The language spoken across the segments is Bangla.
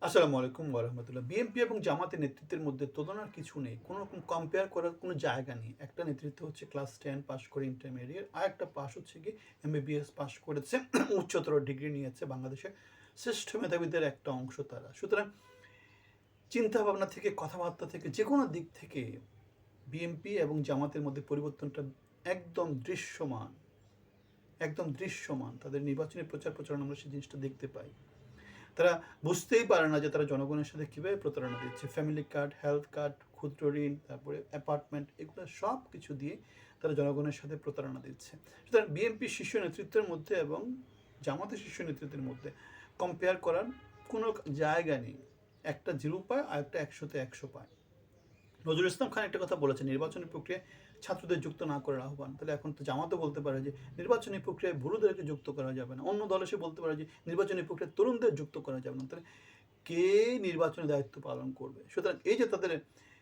আসসালামু আলাইকুম ওয়া রাহমাতুল্লাহ। বিএনপি এবং জামাতের নেতৃত্বের মধ্যে তুলনার কিছু নেই। কোনো রকম কম্পেয়ার করার কোনো জায়গা নেই। একটা নেতৃত্ব হচ্ছে ক্লাস 10 পাস করে ইন্টারমিডিয়েট, আরেকটা পাস হচ্ছে গিয়ে এমবিবিএস পাস করেছে, উচ্চতর ডিগ্রি নিয়েছে। বাংলাদেশের শ্রেষ্ঠ মেধাবীদের একটা অংশ তারা। সুতরাং চিন্তাভাবনা থেকে, কথাবার্তা থেকে, যেকোনো দিক থেকে বিএনপি এবং জামাতের মধ্যে পরিবর্তনটা একদম দৃশ্যমান। একদম দৃশ্যমান। তাদের নির্বাচনী প্রচার প্রচারণা আমরা সেই জিনিসটা দেখতে পাই। তারা বুঝতেই পারে না যে তারা জনগণের সাথে কীভাবে প্রতারণা দিচ্ছে। ফ্যামিলি কার্ড, হেলথ কার্ড, ক্ষুদ্র ঋণ, তারপরে অ্যাপার্টমেন্ট, এগুলো সব কিছু দিয়ে তারা জনগণের সাথে প্রতারণা দিচ্ছে। সুতরাং বিএনপি শীর্ষ নেতৃত্বের মধ্যে এবং জামাতের শীর্ষ নেতৃত্বের মধ্যে কম্পেয়ার করার কোনো জায়গা নেই। একটা 0 পায় আর একটা 100-তে 100 পায়। নজরুল ইসলাম খান একটা কথা বলেছেন, নির্বাচনী প্রক্রিয়ায় ছাত্রদের যুক্ত না করার আহ্বান। তাহলে এখন তো জামাতও বলতে পারে যে নির্বাচনী প্রক্রিয়ায় বুড়োদেরকে যুক্ত করা যাবে না। অন্য দল এসে বলতে পারে যে নির্বাচনী প্রক্রিয়ায় তরুণদের যুক্ত করা যাবে না। তাহলে কে নির্বাচনী দায়িত্ব পালন করবে? সুতরাং এই যে তাদের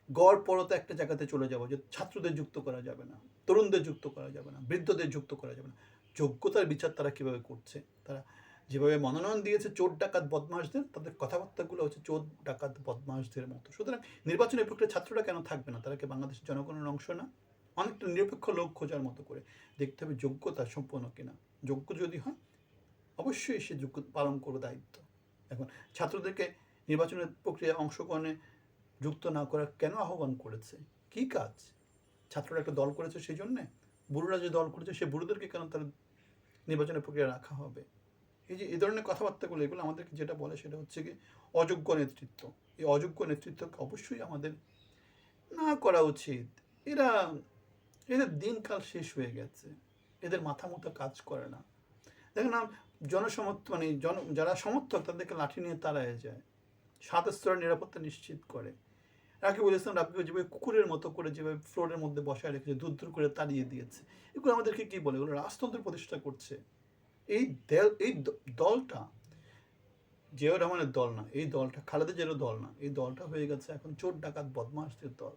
গড়পড়তা একটা জায়গাতে চলে যাবো যে ছাত্রদের যুক্ত করা যাবে না, তরুণদের যুক্ত করা যাবে না, বৃদ্ধদের যুক্ত করা যাবে না। যোগ্যতার বিচার তারা কীভাবে করছে? তারা যেভাবে মনোনয়ন দিয়েছে চোর ডাকাত বদমাশদের, তাদের কথাবার্তাগুলো হচ্ছে চোর ডাকাত বদমাশদের মতো। সুতরাং নির্বাচনী প্রক্রিয়ায় ছাত্ররা কেন থাকবে না? তারা কি বাংলাদেশের জনগণের অংশ না? অনেকটা নিরপেক্ষ লোক খোঁজার মতো করে দেখতে হবে যোগ্যতা সম্পন্ন কিনা। যোগ্য যদি হয় অবশ্যই সে যোগ্য পালন করবে দায়িত্ব। এখন ছাত্রদেরকে নির্বাচনের প্রক্রিয়ায় অংশগ্রহণে যুক্ত না করার কেন আহ্বান করেছে? কী কাজ? ছাত্ররা একটা দল করেছে সেই জন্যে? বুড়োরা যে দল করেছে সে বুড়োদেরকে কেন তারা নির্বাচনের প্রক্রিয়া রাখা হবে? এই যে এই ধরনের কথাবার্তাগুলো, এগুলো আমাদেরকে যেটা বলে সেটা হচ্ছে কি অযোগ্য নেতৃত্ব। এই অযোগ্য নেতৃত্বকে অবশ্যই আমাদের না করা উচিত। এরা এদের দিনকাল শেষ হয়ে গেছে। এদের মাথা মতো কাজ করে না। দেখেন না, মানে যারা সমর্থক তাদেরকে লাঠি নিয়ে তাড়ায় যায়। 7 স্তরের নিরাপত্তা নিশ্চিত করে। রাকিবুল ইসলাম রাকিবকে যেভাবে কুকুরের মতো করে যেভাবে ফ্লোরের মধ্যে বসায় রেখেছে, দূর দূর করে তাড়িয়ে দিয়েছে। এগুলো আমাদেরকে কী বলে? এগুলো রাজতন্ত্র প্রতিষ্ঠা করছে। এই দলটা জিয়াউর রহমানের দল না, এই দলটা খালেদা জিয়ারও দল না, এই দলটা হয়ে গেছে এখন চোর ডাকাত বদমাশদের দল।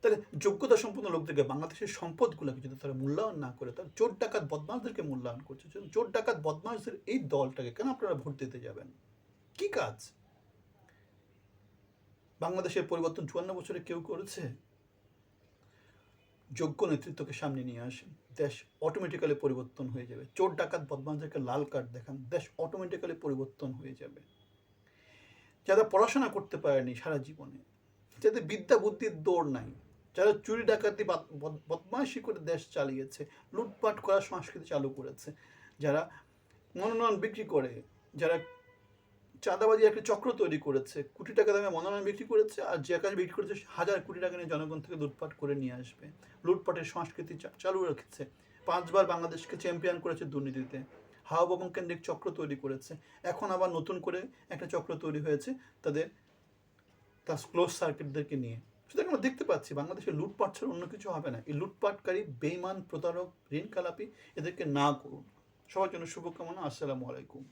তাহলে যোগ্যতা সম্পন্ন লোকদেরকে, বাংলাদেশের সম্পদগুলোকে যদি তারা মূল্যায়ন না করে, তারা চোর ডাকাত বদমাশদেরকে মূল্যায়ন করছে। চোর ডাকাত বদমাশদের এই দলটাকে কেন আপনারা ভোট দিতে যাবেন? কি কাজ? বাংলাদেশের পরিবর্তন 54 বছরে কেউ করেছে? যোগ্য নেতৃত্বকে সামনে নিয়ে আসেন, দেশ অটোমেটিক্যালি পরিবর্তন হয়ে যাবে। চোর ডাকাত বদমাশদেরকে লাল কার্ড দেখান, দেশ অটোমেটিক্যালি পরিবর্তন হয়ে যাবে। যারা পড়াশোনা করতে পারেনি সারা জীবনে, যাদের বিদ্যা বুদ্ধির দৌড় নাই, যারা চুরি ডাকাতি বদমাইশি করে দেশ চালিয়েছে, লুটপাট করার সংস্কৃতি চালু করেছে, যারা মনোনয়ন বিক্রি করে, যারা চাঁদাবাজি একটা চক্র তৈরি করেছে, কোটি টাকা দামে মনোনয়ন বিক্রি করেছে, আর যে কাজ বিক্রি করেছে হাজার কোটি টাকা নিয়ে জনগণ থেকে লুটপাট করে নিয়ে আসবে। লুটপাটের সংস্কৃতি চালু রেখেছে। 5 বার বাংলাদেশকে চ্যাম্পিয়ন করেছে দুর্নীতিতে। হাওয়া ভবন কেন্দ্রিক চক্র তৈরি করেছে। এখন আবার নতুন করে একটা চক্র তৈরি হয়েছে তাদের তার ক্লোজ সার্কিটদেরকে নিয়ে। সুতরাং আমরা দেখতে পাচ্ছি বাংলাদেশে লুটপাট ছাড়া অন্য কিছু হবে না। এই লুটপাটকারী, বেইমান, প্রতারক, ঋণ খেলাপি এদেরকে না করুন। সবার জন্য শুভকামনা। আসসালামু আলাইকুম।